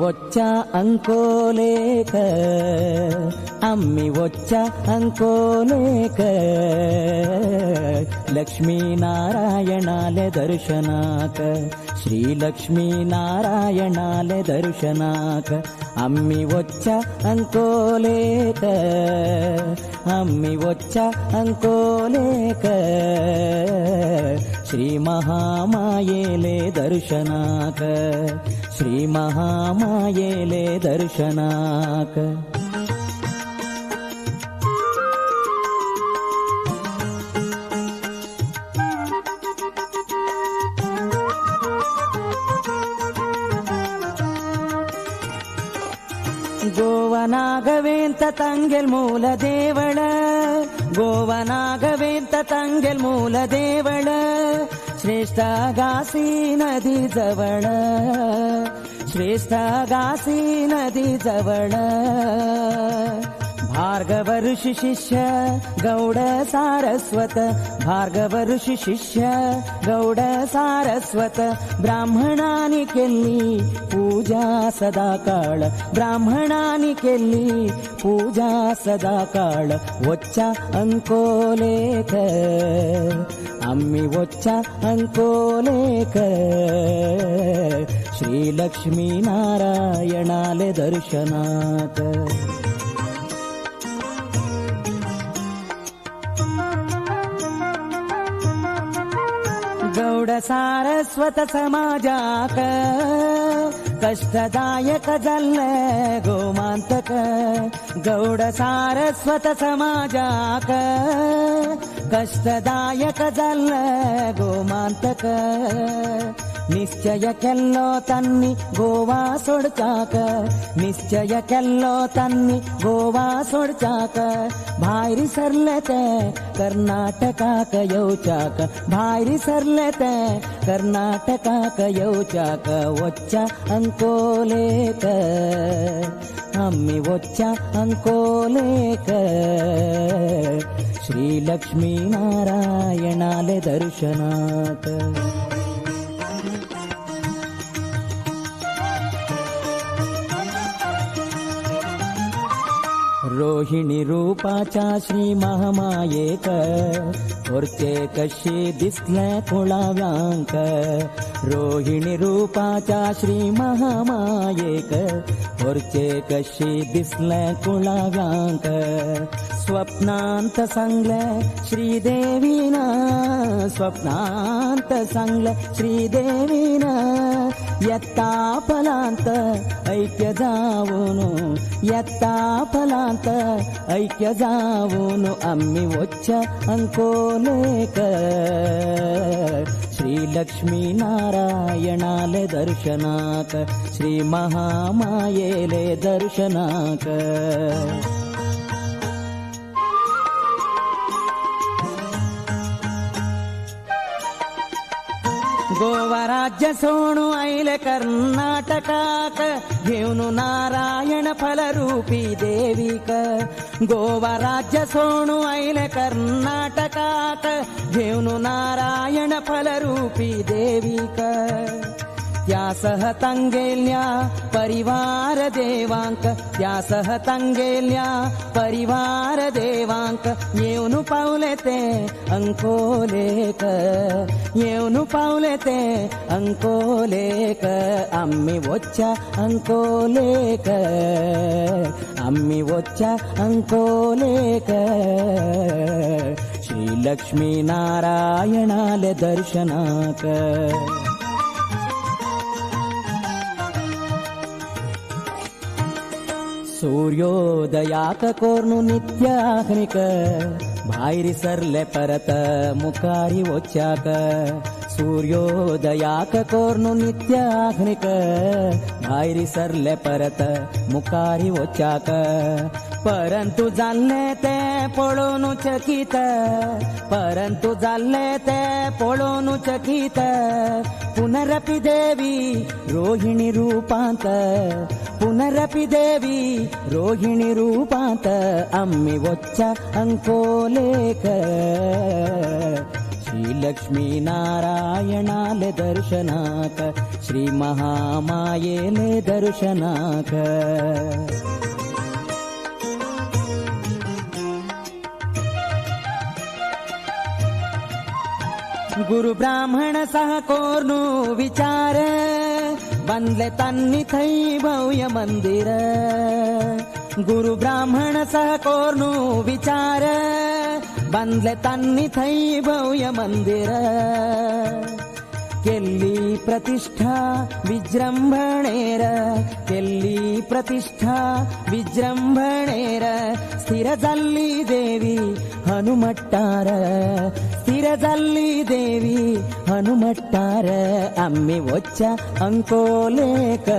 వచ్చా అంకోలేక అమ్మి వచ్చా అంకోలేక లక్ష్మీనారాయణాలే దర్శనాక శ్రీ లక్ష్మీనారాయణాలే దర్శనాక అమ్మి వచ్చా అంకోలేక అమ్మి వచ్చా అంకోలేక శ్రీ మహామాయేలే దర్శనాక శ్రీ మహామాయేలే దర్శనాక ಗೋವನಾಗವೇಂತ ತಂಗೆಲ್ ಮೂಲ ದೇವಳ ಗೋವನಾಗವೇಂತ ತಂಗೆಲ್ ಮೂಲ ದೇವಳ ಶ್ರೇಷ್ಠ ಗಾಸಿ ನದಿ ಜವಳ ಶ್ರೇಷ್ಠ ಗಾಸಿ ನದಿ ಜವಳ ಭಾರ್ಗವ ಋಷಿ ಶಿಷ್ಯ ಗೌಡ ಸಾರಸ್ವತ ಭಾರ್ಗವ ಋಷಿ ಶಿಷ್ಯ ಗೌಡ ಸಾರಸ್ವತ ಬ್ರಾಹ್ಮಣಾನಿ ಕೆಲ್ಲಿ ಪೂಜಾ ಸದಾ ಕಾಳ ಬ್ರಾಹ್ಮಣಾನಿ ಕೆಲ್ಲಿ ಪೂಜಾ ಸದಾ ಕಾಳ వచ్చ అంకోలేక అమ్మి వచ్చ అంకోలేక శ్రీ లక్ష్మీ నారాయణాలే దర్శనాక ಗೌಡ ಸಾರಸ್ವತ ಸಮಾಜಾಕ ಕಷ್ಟದಾಯಕ ಜಲ್ಲ ಗೋಮಾಂತಕ ಗೌಡ ಸಾರಸ್ವತ ಸಮಾಜಾಕ ಕಷ್ಟದಾಯಕ ಜಲ್ಲ ಗೋಮಾಂತಕ ನಿಶ್ಚಯಕ್ಕೆಲ್ಲೋ ತನ್ನಿ ಗೋವಾ ಸೊಡ್ಚಾಕ ನಿಶ್ಚಯಕ್ಕೆಲ್ಲೋ ತನ್ನಿ ಗೋವಾ ಸೊಡ್ಚಾಕ ಭಾಯ್ರಿ ಸರ್ಲತೆ ಕರ್ನಾಟಕಾಕ ಯೌಚಾಕ ಭಾಯ್ರಿ ಸರ್ಲತೆ ಕರ್ನಾಟಕಾಕ ಯೌಚಾಕ వచ్చ అంకోలేక అమ్మి వచ్చ అంకోలేక శ్రీ లక్ష్మీ నారాయణాలే దర్శనాక रोहिणी रूपाचा श्री महामायेक ओरचे कशी दिसले कुळाव्यांक रोहिणी रूपाचा श्री महामायेक ओरचे कशी दिसले कुळाव्यांक स्वप्नांत सांगले श्रीदेवीना स्वप्नांत सांगले श्रीदेवीना यत्ता फलांत ऐक्य जाऊनु यत्ता फलांत ऐक्य जाऊनु अम्मी వచ్చ అంకోలేక శ్రీ లక్ష్మీ నారాయణాలే దర్శనాక శ్రీ మహామాయేలే దర్శనాక गोवा राज्य सोणू ऐले कर्नाटकाक घेऊन नारायण फलरूपी देवीक गोवा राज्य सोणू ऐले कर्नाटकाक घेऊन नारायण फलरूपी देवीक त्यासह तंगेल्या परिवार देवांक त्यासह तंगेल्या परिवार देवांक येऊन पावले ते अंकोलेक येऊन पावले ते अंकोलेक आम्ही వచ్చ अंकोलेक आम्ही వచ్చ अंकोलेक श्री लक्ष्मी नारायणाले दर्शनाक सूर्योदयाक कोर्नु नित्याग्निक भायरी सरले परत मुखारी వచ్చాక सूर्योदयाक कोर्नु नित्याग्निक भायरी सरले परत मुखारी వచ్చాక परंतु जाल्ले ते पळोवन चकित परंतु जाल्ले ते पळोवन चकित पुनरपि देवी रोहिणी रूपांत पुनरपि देवी रोहिणी रूपांत अम्मी వచ్చ अंकोलेक श्री लक्ष्मी नारायणाले दर्शनाक श्री महामायेले दर्शनाक गुरु ब्राह्मण सह कोर्नु विचार बंदले तन्नी थई भव्य मंदिर गुरु ब्राह्मण सह कोर्नु विचार बंदले तन्नी थई भव्य मंदिर केल्ली प्रतिष्ठा विजृंभणेर केल्ली प्रतिष्ठा विजृंभणेर स्थिर जल्ली देवी हनुमट्टार स्थिर जल्ली देवी हनुमट्टार अम्मी वच्चा अंकोलेक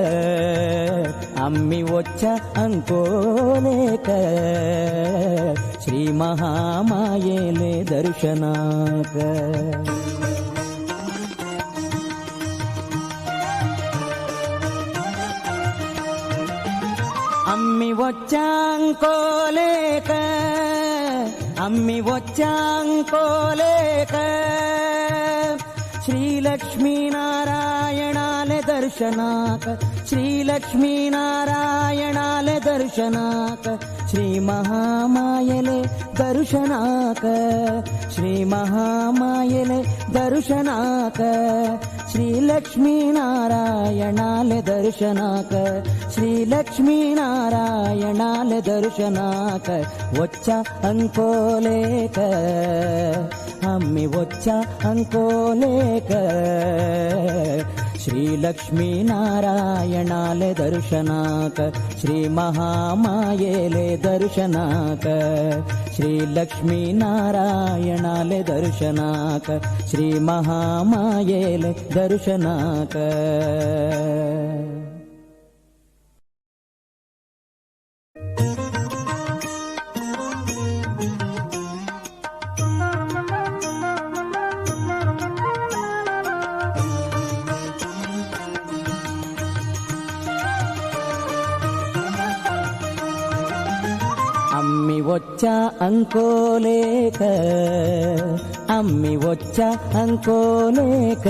अम्मी वच्चा अंकोलेक श्री महामायेले दर्शनाक अम्मी वच्चांकोलेक अम्मी वच्चांकोलेक श्री लक्ष्मी नारायणाले दर्शनाक श्री लक्ष्मी नारायणाले दर्शनाक श्री महामायेले दर्शनाक श्री महामायेले दर्शनाक श्री लक्ष्मी नारायणाले दर्शनाक श्री लक्ष्मी नारायणाले दर्शनाक वच्चा अंकोलेक अम्मी वच्चा अंकोलेक श्री लक्ष्मी नारायणाले दर्शनाक श्री महामायेले दर्शनाक श्री लक्ष्मी नारायणाले दर्शनाक श्री महामायेले दर्शनाक अम्मी वच्चा अंकोलेक अम्मी वच्चा अंकोलेक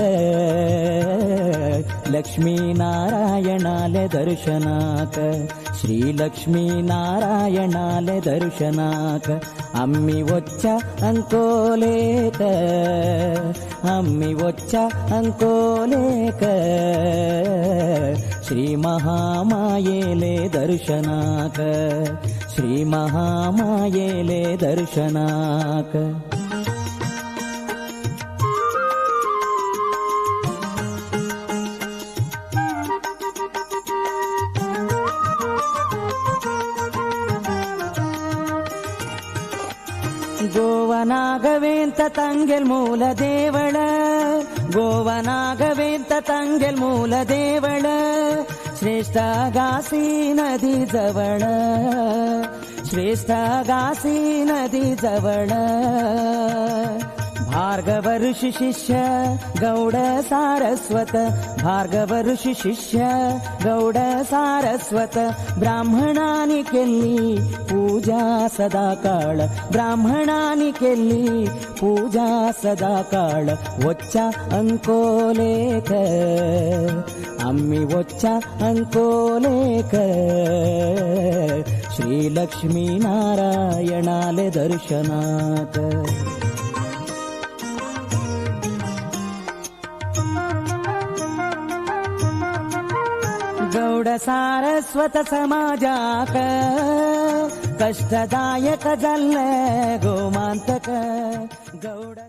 लक्ष्मी नारायणाले दर्शनाक श्री लक्ष्मी नारायणाले दर्शनाक अम्मी वच्चा अंकोलेक अम्मी वच्चा अंकोलेक श्री महामायेले दर्शनाक श्री महामायेले दर्शनाक ಗೋವನಾಗವೇಂತ ತಂಗೆಲ್ ಮೂಲ ದೇವಳ ಗೋವನಾಗವೇಂತ ತಂಗೆಲ್ ಮೂಲ ದೇವಳ ಶ್ರೇಷ್ಠ ಗಾಸಿ ನದಿ ಜವಳ ಶ್ರೇಷ್ಠ ಗಾಸಿ ನದಿ ಜವಳ भार्गव ऋषि शिष्य गौड सारस्वत भार्गव ऋषि शिष्य गौड सारस्वत ब्राह्मणानी केली पूजा सदा काळ ब्राह्मणानी केली पूजा सदा काळ वच्चा अंकोलेक आम्ही वच्चा अंकोलेक श्री लक्ष्मी नारायणाले दर्शनात गौड सारस्वत समाजाक कष्टदायक जल्ले गोमांतक गौड